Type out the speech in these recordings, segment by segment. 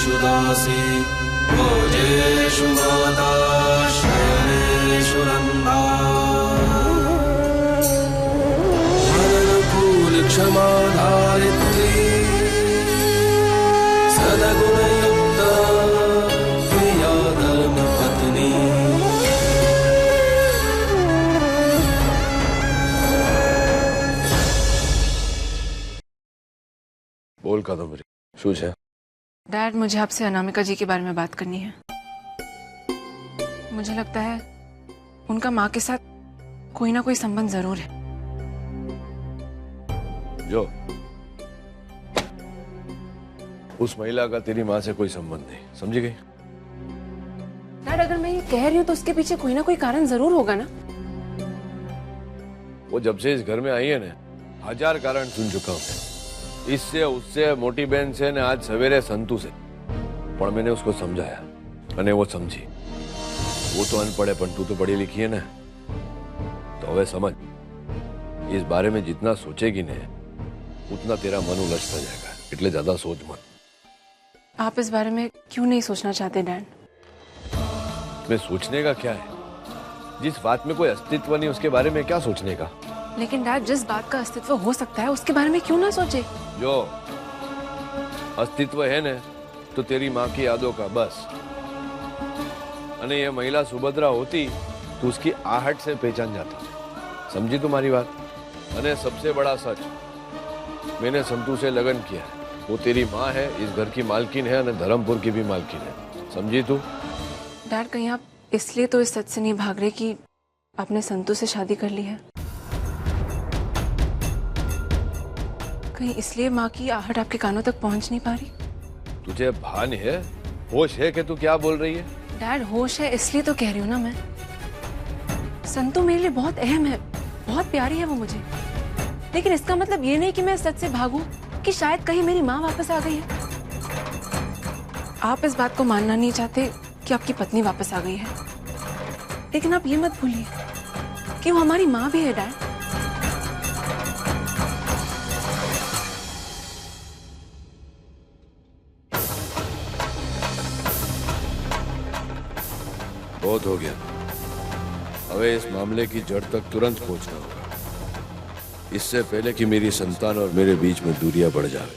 सर्वेषु दासी भोजेषु माता शयनेषु रन्धा क्षमा धारित्री सदगुणयुक्ता प्रिया धर्मपत्नी। बोल कादम्बरी, શું છે? डैड, मुझे आपसे अनामिका जी के बारे में बात करनी है। मुझे लगता है उनका माँ के साथ कोई ना कोई संबंध जरूर है। जो उस महिला का तेरी माँ से कोई संबंध नहीं, समझी गई? डैड, अगर मैं ये कह रही हूँ तो उसके पीछे कोई ना कोई कारण जरूर होगा ना। वो जब से इस घर में आई है ना, 1000 कारण सुन चुका हूँ। इससे उससे, मोटी बहन से ने आज सवेरे संतु से, पर मैंने उसको समझाया अने वो समझी। वो तो अनपढ़ है पण तू तो पढ़ी लिखी है ना, तो हवे समझ, इस बारे में जितना सोचेगी ने उतना तेरा मन उलझता जाएगा, इसलिए ज्यादा सोच मत। आप इस बारे में क्यों नहीं सोचना चाहते डैड? मैं सोचने का क्या है? जिस बात में कोई अस्तित्व नहीं उसके बारे में क्या सोचने का? लेकिन डैड, जिस बात का अस्तित्व हो सकता है उसके बारे में क्यों ना सोचे? जो अस्तित्व है न तो तेरी माँ की यादों का बस। अने ये महिला सुभद्रा होती तो उसकी आहट से पहचान जाता। समझी तुम्हारी बात? अने सबसे बड़ा सच, मैंने संतू से लगन किया है। वो तेरी माँ है, इस घर की मालकिन है, और धर्मपुर की भी मालकिन है। समझी तू? डैड, कहीं आप इसलिए तो इस सच से नहीं भाग रहे कि आपने संतू से शादी कर ली है? कहीं इसलिए माँ की आहट आपके कानों तक पहुंच नहीं पा रही? तुझे भान है, होश है कि तू क्या बोल रही है? डैड, होश है इसलिए तो कह रही हूँ ना मैं। संतू मेरे लिए बहुत अहम है, बहुत प्यारी है वो मुझे। लेकिन इसका मतलब ये नहीं कि मैं सच से भागूं कि शायद कहीं मेरी माँ वापस आ गई है। आप इस बात को मानना नहीं चाहते कि आपकी पत्नी वापस आ गई है, लेकिन आप ये मत भूलिए कि वो हमारी माँ भी है डैड। बहुत हो गया, हमें इस मामले की जड़ तक तुरंत पहुंचना होगा, इससे पहले कि मेरी संतान और मेरे बीच में दूरियां बढ़ जाए।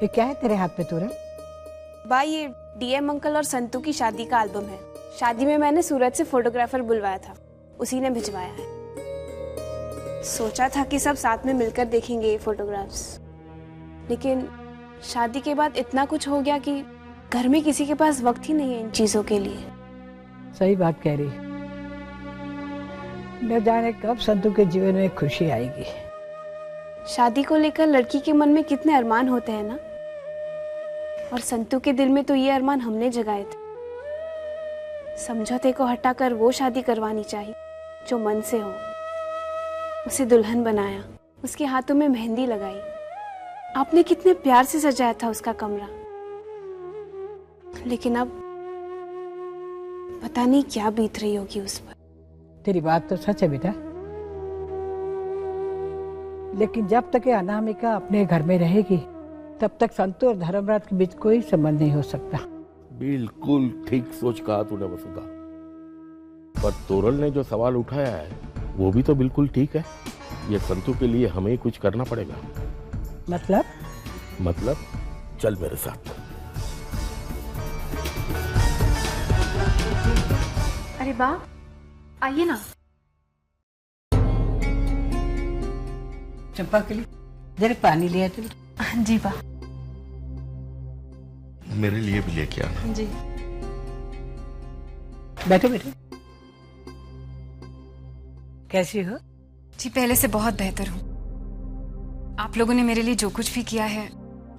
ये क्या है तेरे हाथ पे तोरण? बा, ये डीएम अंकल और संतू की शादी का एल्बम है। शादी में मैंने सूरत से फोटोग्राफर बुलवाया था, उसी ने भिजवाया है। सोचा था कि सब साथ में मिलकर देखेंगे ये फोटोग्राफ्स, लेकिन शादी के बाद इतना कुछ हो गया कि घर में किसी के पास वक्त ही नहीं है इन चीजों के लिए। सही बात कह रही। न जाने कब संतू के जीवन में खुशी आएगी। शादी को लेकर लड़की के मन में कितने अरमान होते हैं ना, और संतू के दिल में तो ये अरमान हमने जगाए थे। समझौते को हटाकर वो शादी करवानी चाहिए जो मन से हो। उसे दुल्हन बनाया, उसके हाथों में मेहंदी लगाई, आपने कितने प्यार से सजाया था उसका कमरा। लेकिन अब पता नहीं क्या बीत रही होगी उस पर। तेरी बात तो सच है बेटा, लेकिन जब तक ये अनामिका अपने घर में रहेगी तब तक संतू और धर्मराज के बीच कोई संबंध नहीं हो सकता। बिल्कुल ठीक सोच कहा तूने वसुधा, पर तोरल ने जो सवाल उठाया है वो भी तो बिल्कुल ठीक है। ये संतू के लिए हमें ही कुछ करना पड़ेगा। मतलब चल मेरे साथ। अरे बा, आइए ना। चंपा के लिए जरा पानी ले आते। जी बा। मेरे लिए भी लेके आना। जी। बैठो बैठो। कैसी हो? जी, पहले से बहुत बेहतर हूँ। आप लोगों ने मेरे लिए जो कुछ भी किया है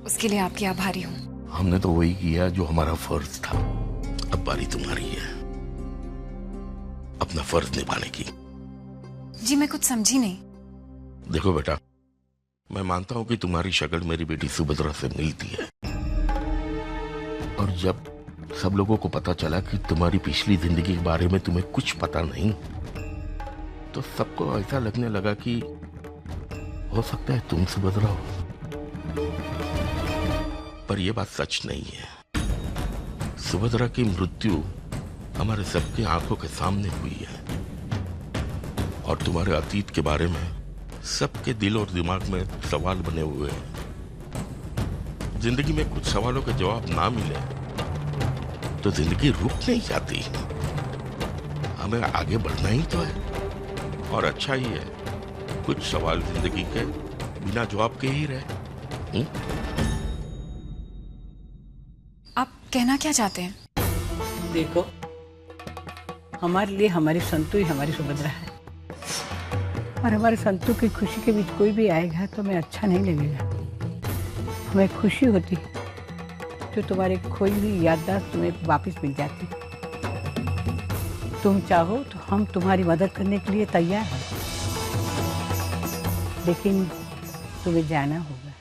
उसके लिए आपकी आभारी हूँ। हमने तो वही किया जो हमारा फर्ज था। अब बारी तुम्हारी है अपना फर्ज निभाने की। जी, मैं कुछ समझी नहीं। देखो बेटा, मैं मानता हूँ कि तुम्हारी शक्ल मेरी बेटी सुभद्रा से मिलती है, और जब सब लोगों को पता चला कि तुम्हारी पिछली जिंदगी के बारे में तुम्हें कुछ पता नहीं, तो सबको ऐसा लगने लगा कि हो सकता है तुम सुभद्रा हो, पर यह बात सच नहीं है। सुभद्रा की मृत्यु हमारे सबकी आंखों के सामने हुई है और तुम्हारे अतीत के बारे में सबके दिल और दिमाग में सवाल बने हुए हैं। जिंदगी में कुछ सवालों के जवाब ना मिले तो जिंदगी रुक नहीं जाती। हमें आगे बढ़ना ही तो है और अच्छा ही है कुछ सवाल जिंदगी के बिना जवाब के ही रहे। आप कहना क्या चाहते हैं? देखो, हमारे लिए हमारी संतु ही हमारी सुभद्रा है और हमारे संतु की खुशी के बीच कोई भी आएगा तो हमें अच्छा नहीं लगेगा। हमें खुशी होती जो तुम्हारी खोई हुई याददाश्त तुम्हें वापस मिल जाती। तुम चाहो तो हम तुम्हारी मदद करने के लिए तैयार हैं, लेकिन तुम्हें जाना होगा।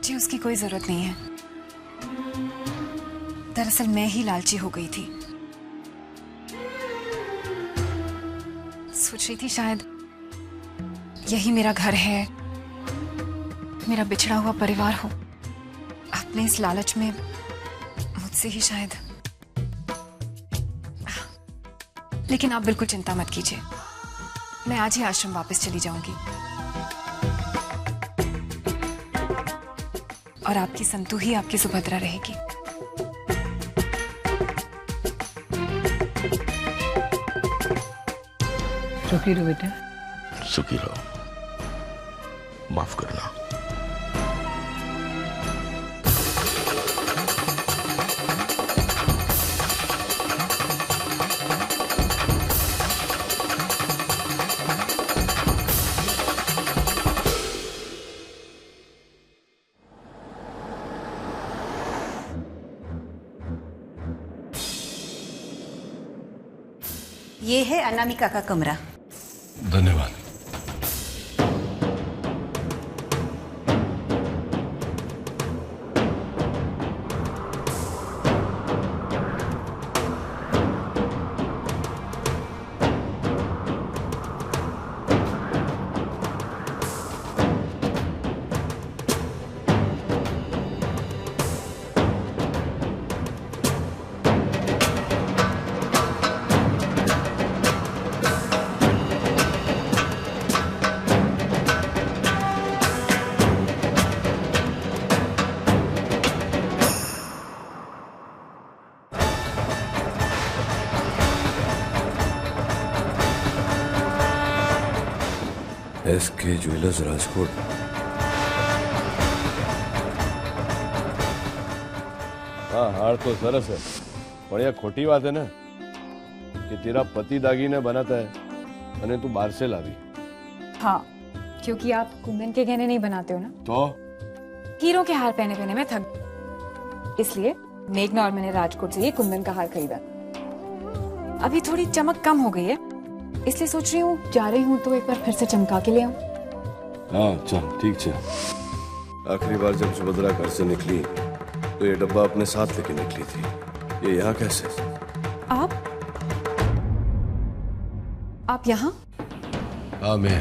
जी उसकी कोई जरूरत नहीं है। दरअसल मैं ही लालची हो गई थी। सोच रही थी शायद यही मेरा घर है, मेरा बिछड़ा हुआ परिवार हो। अपने इस लालच में मुझसे ही शायद। लेकिन आप बिल्कुल चिंता मत कीजिए, मैं आज ही आश्रम वापस चली जाऊंगी और आपकी संतु ही आपकी सुभद्रा रहेगी। सुखी रहो बेटा। सुखी रहो। माफ करना। ये है अनामिका का कमरा। धन्यवाद। SK jewellers Rajkot. हाँ, हार तो सरस है, पर यह खोटी बात है ना कि तेरा पति दागीने बनाता है अने तू बाहर से लावी। हाँ, क्योंकि आप कुंदन के गहने नहीं बनाते हो ना, तो हीरो के हार पहने पहने मैं थक, इसलिए मेघना और मैंने राजकोट से ये कुंदन का हार खरीदा। अभी थोड़ी चमक कम हो गई है, इसलिए सोच रही हूँ जा रही हूँ तो एक बार फिर से चमका के ले आऊं। हाँ चल ठीक है। आखिरी बार जब सुभद्रा घर से निकली तो ये डब्बा अपने साथ लेके निकली थी। ये यहाँ कैसे? आप यहाँ? हाँ मैं।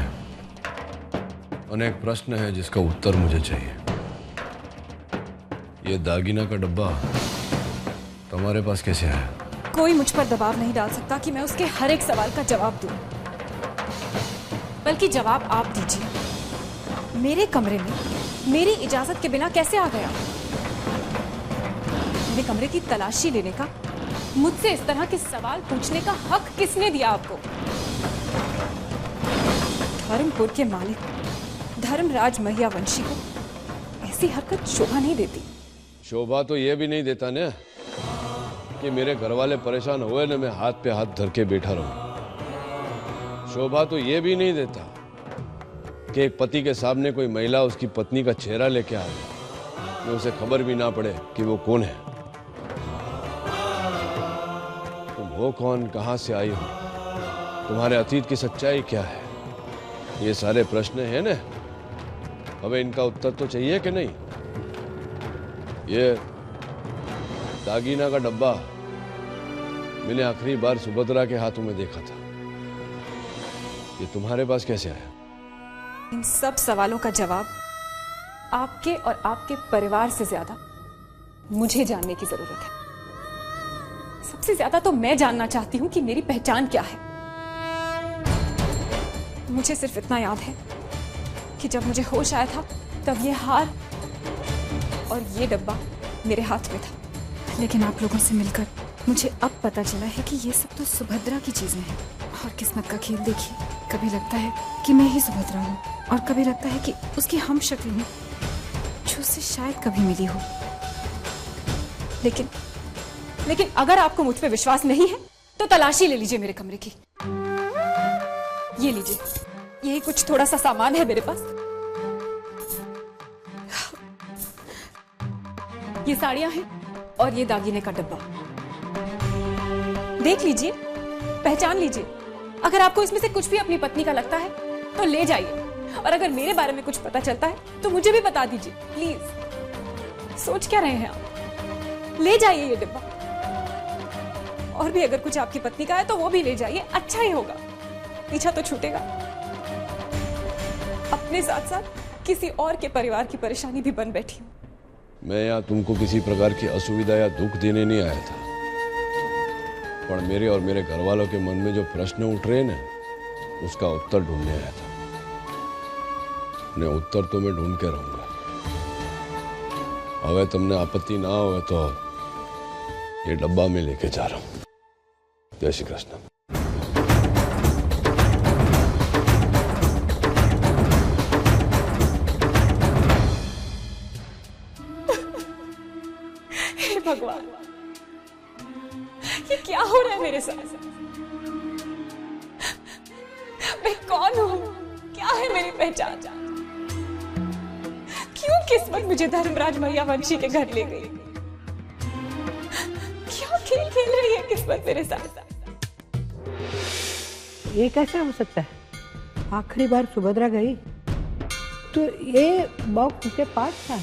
अनेक प्रश्न है जिसका उत्तर मुझे चाहिए। ये दागीना का डब्बा तुम्हारे पास कैसे आया? कोई मुझ पर दबाव नहीं डाल सकता कि मैं उसके हर एक सवाल का जवाब दूं। बल्कि जवाब आप दीजिए। मेरे कमरे में मेरी इजाजत के बिना कैसे आ गया? मेरे कमरे की तलाशी लेने का, मुझसे इस तरह के सवाल पूछने का हक किसने दिया आपको? धर्मपुर के मालिक धर्मराज महियावंशी को ऐसी हरकत शोभा नहीं देती। शोभा तो ये भी नहीं देता ना कि मेरे घर वाले परेशान हुए ना मैं हाथ पे हाथ धर के बैठा रहूं। शोभा तो ये भी नहीं देता कि एक पति के सामने कोई महिला उसकी पत्नी का चेहरा लेके आ जाए, मैं उसे खबर भी ना पड़े कि वो कौन है। तुम हो कौन, कहां से आई हो, तुम्हारे अतीत की सच्चाई क्या है? ये सारे प्रश्न हैं ना, हमें इनका उत्तर तो चाहिए कि नहीं? ये दागीना का डब्बा मैंने आखिरी बार सुभद्रा के हाथों में देखा था। ये तुम्हारे पास कैसे आया? इन सब सवालों का जवाब आपके और आपके परिवार से ज्यादा मुझे जानने की जरूरत है। सबसे ज्यादा तो मैं जानना चाहती हूं कि मेरी पहचान क्या है। मुझे सिर्फ इतना याद है कि जब मुझे होश आया था तब ये हार और ये डब्बा मेरे हाथ में था। लेकिन आप लोगों से मिलकर मुझे अब पता चला है कि ये सब तो सुभद्रा की चीजें हैं। और किस्मत का खेल देखिए, कभी लगता है कि मैं ही सुभद्रा हूँ और कभी लगता है कि उसकी हम शक्ल हूँ जो उससे शायद कभी मिली हो। लेकिन अगर आपको मुझ पे विश्वास नहीं है तो तलाशी ले लीजिए मेरे कमरे की। ये लीजिए, यही कुछ थोड़ा सा सामान है मेरे पास। ये साड़ियां हैं और ये दागीने का डब्बा। देख लीजिए, पहचान लीजिए। अगर आपको इसमें से कुछ भी अपनी पत्नी का लगता है तो ले जाइए, और अगर मेरे बारे में कुछ पता चलता है तो मुझे भी बता दीजिए प्लीज। सोच क्या रहे हैं आप? ले जाइए ये डिब्बा। और भी अगर कुछ आपकी पत्नी का है तो वो भी ले जाइए, अच्छा ही होगा, पीछा तो छूटेगा। अपने साथ साथ किसी और के परिवार की परेशानी भी बन बैठी हूं। मैं यहाँ तुमको किसी प्रकार की असुविधा या दुख देने नहीं आया था, पर मेरे और मेरे घर वालों के मन में जो प्रश्न उठ रहे ना, उसका उत्तर ढूंढने आया था। ने उत्तर तो मैं ढूंढ के रहूंगा। अगर तुमने आपत्ति ना हो तो ये डब्बा में लेके जा रहा हूं। जय श्री कृष्ण। हे भगवान, ये क्या हो रहा है मेरे साथ? मैं कौन हूं? क्या है मेरी पहचान? क्यों किस्मत मुझे धर्मराज मरियावंशी के घर ले गई? क्यों खेल खेल रही है किस्मत मेरे साथ? ये कैसे हो सकता है? आखिरी बार सुभद्रा गई तो ये बॉक्स उसके पास था,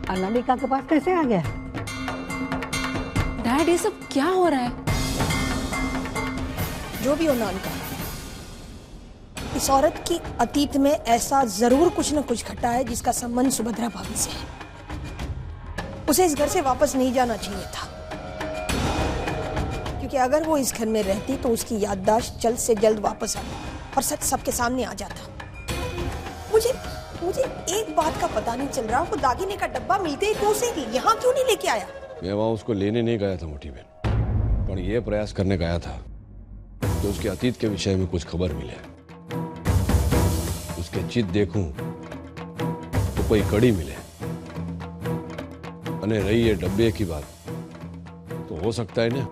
अनामिका के पास कैसे आ गया? डैड, ये सब क्या हो रहा है? जो भी हो नानका, इस औरत की अतीत में ऐसा जरूर कुछ न कुछ घटा है जिसका संबंध सुभद्रा भाभी से है। उसे इस घर से वापस नहीं जाना चाहिए था, क्योंकि अगर वो इस घर में रहती तो उसकी याददाश्त जल्द से जल्द वापस आती और सच सबके सामने आ जाता। मुझे एक बात का पता नहीं चल रहा, वो दागीने का डब्बा मिलते ही तो उसे यहाँ क्यों नहीं लेके आया? मैं वहां उसको लेने नहीं गया था मोटी बहन, पर यह प्रयास करने गया था कि उसके अतीत के विषय में कुछ खबर मिले, उसके चित देखूं तो कोई कड़ी मिले। अने रही ये डब्बे की बात, तो हो सकता है ना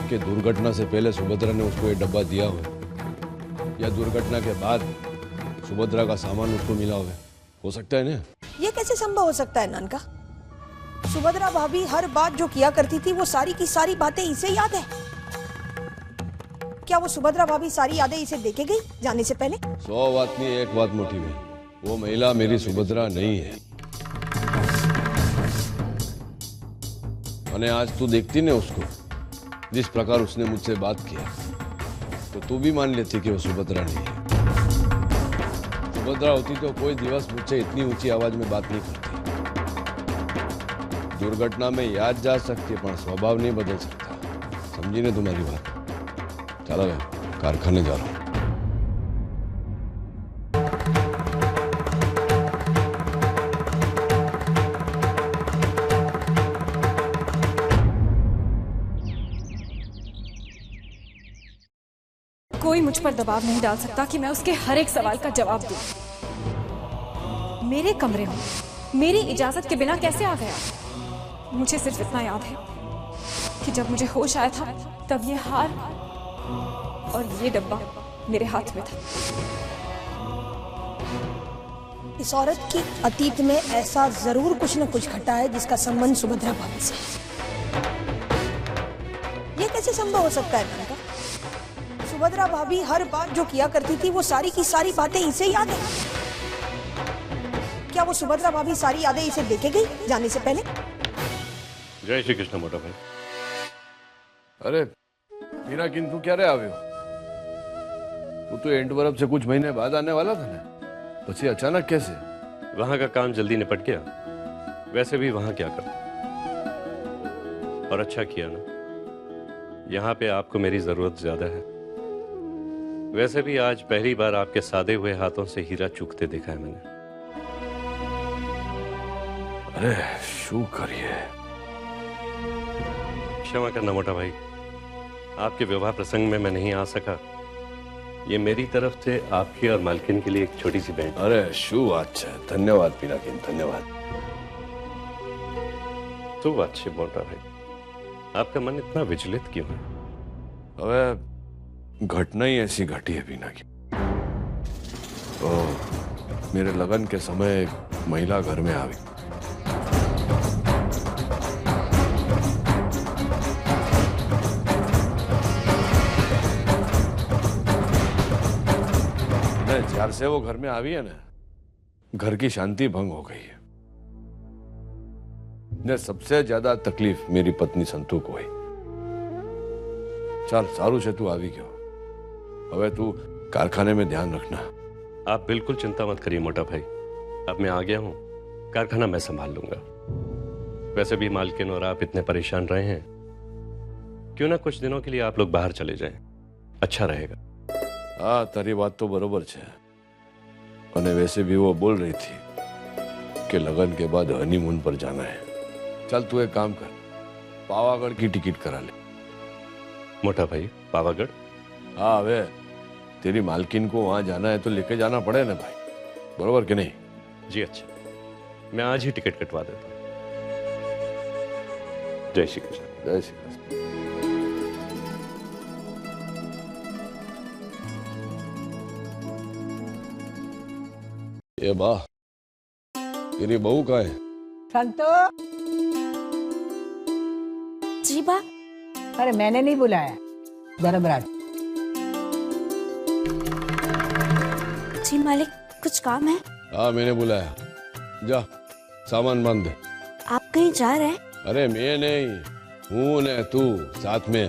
कि दुर्घटना से पहले सुभद्रा ने उसको ये डब्बा दिया हो, या दुर्घटना के बाद सुभद्रा का सामान उसको मिला हो सकता है ना? ये कैसे संभव हो सकता है नानका? सुभद्रा भाभी हर बात जो किया करती थी वो सारी की सारी बातें इसे याद है। क्या वो सुभद्रा भाभी सारी यादें इसे देके गई जाने से पहले? 100 बात नहीं, एक बात मोटी में, वो महिला मेरी सुभद्रा नहीं है। और आज तू देखती ने उसको, जिस प्रकार उसने मुझसे बात किया, तो तू भी मान लेती कि वो सुभद्रा नहीं है। सुभद्रा होती तो कोई दिवस मुझसे इतनी ऊंची आवाज में बात नहीं करती। दुर्घटना में याद जा सकती है पर स्वभाव नहीं बदल सकता। समझी ने तुम्हारी बात? चलो भाई, कारखाने जा रहा हूं। कोई मुझ पर दबाव नहीं डाल सकता कि मैं उसके हर एक सवाल का जवाब दूं। मेरे कमरे में मेरी इजाजत के बिना कैसे आ गया? मुझे सिर्फ इतना याद है कि जब मुझे होश आया था तब ये हार और ये डब्बा मेरे हाथ में था। इस औरत की अतीत में ऐसा जरूर कुछ न कुछ घटा है जिसका संबंध सुभद्रा भाभी से है। ये कैसे संभव हो सकता है नानका? सुभद्रा भाभी हर बात जो किया करती थी वो सारी की सारी बातें इसे याद है। क्या वो सुभद्रा भाभी सारी यादें इसे देके गई जाने से पहले? જય શ્રી કૃષ્ણ મોટા ભાઈ. अरे मीरा किन तू क्या रे आवे हो? तू तो एंड वर्ब से कुछ महीने बाद आने वाला था ना, પછી अचानक कैसे? वहां का काम जल्दी निपट गया. वैसे भी वहां क्या करता, और अच्छा किया ना. यहाँ पे आपको मेरी जरूरत ज्यादा है. वैसे भी आज पहली बार आपके सादे हुए हाथों से हीरा चूकते देखा है मैंने. अरे शू करिए. क्षमा करना मोटा भाई, आपके विवाह प्रसंग में मैं नहीं आ सका. ये मेरी तरफ से आपकी और मालकिन के लिए एक छोटी सी भेंट. अरे शू बात है. धन्यवाद पिनाकिन, धन्यवाद. तो बात है मोटा भाई, आपका मन इतना विचलित क्यों है? अबे घटना ही ऐसी घटी है पिनाकिन. तो मेरे लगन के समय एक महिला घर में आई. ज्यार से वो घर में आई है ना, घर की शांति भंग हो गई है. ने सबसे ज्यादा तकलीफ मेरी पत्नी संतू को हुई. चल सारू से तू આવી गयो. હવે तू कारखाने में ध्यान रखना. आप बिल्कुल चिंता मत करिए मोटा भाई, अब मैं आ गया हूं. कारखाना मैं संभाल लूंगा. वैसे भी मालकिन और आप इतने परेशान रहे हैं, क्यों ना कुछ दिनों के लिए आप लोग बाहर चले जाएं, अच्छा रहेगा. हाँ तारी बात तो बरोबर है. और वैसे भी वो बोल रही थी कि लगन के बाद हनीमून पर जाना है. चल तू एक काम कर, पावागढ़ की टिकट करा ले. मोटा भाई पावागढ़? हाँ वे तेरी मालकिन को वहां जाना है तो लेके जाना पड़े ना भाई, बरोबर कि नहीं? जी अच्छा, मैं आज ही टिकट कटवा देता हूँ. जय श्री कृष्ण. जय श्री कृष्ण. ये बा तेरी बहू का है? संतो. जी बा. अरे मैंने नहीं बुलाया, धर्मराज. जी मालिक, कुछ काम है? हाँ मैंने बुलाया. जा सामान बांध दे. आप कहीं जा रहे हैं? अरे मैं नहीं, हूँ ने तू साथ में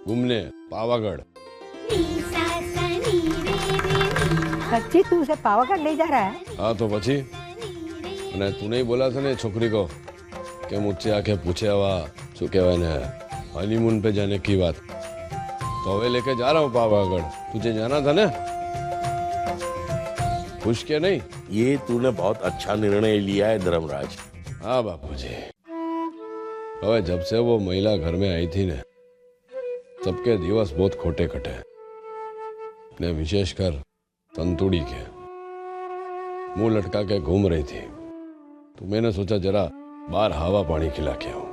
घूमने पावागढ़. सच्ची तू उसे पावागढ़ ले जा रहा है? हाँ तो પછી અને તું નહીં બોલા था ने छोकरी को कि मुझसे आके पूछे हवा શું કહેવાય ને हनीमून पे जाने की बात, तो હવે लेके जा रहा हूँ पावागढ़. तुझे जाना था ना? खुश के नहीं? ये तूने बहुत अच्छा निर्णय लिया है धर्मराज. हाँ बापूजी. હવે जब से वो महिला घर में आई थी ने, सबके दिवस बहुत खोटे कटे ने, विशेषकर संतुड़ी के मुंह लटका के घूम रही थी. तो मैंने सोचा जरा बाहर हवा पानी खिला के आऊं.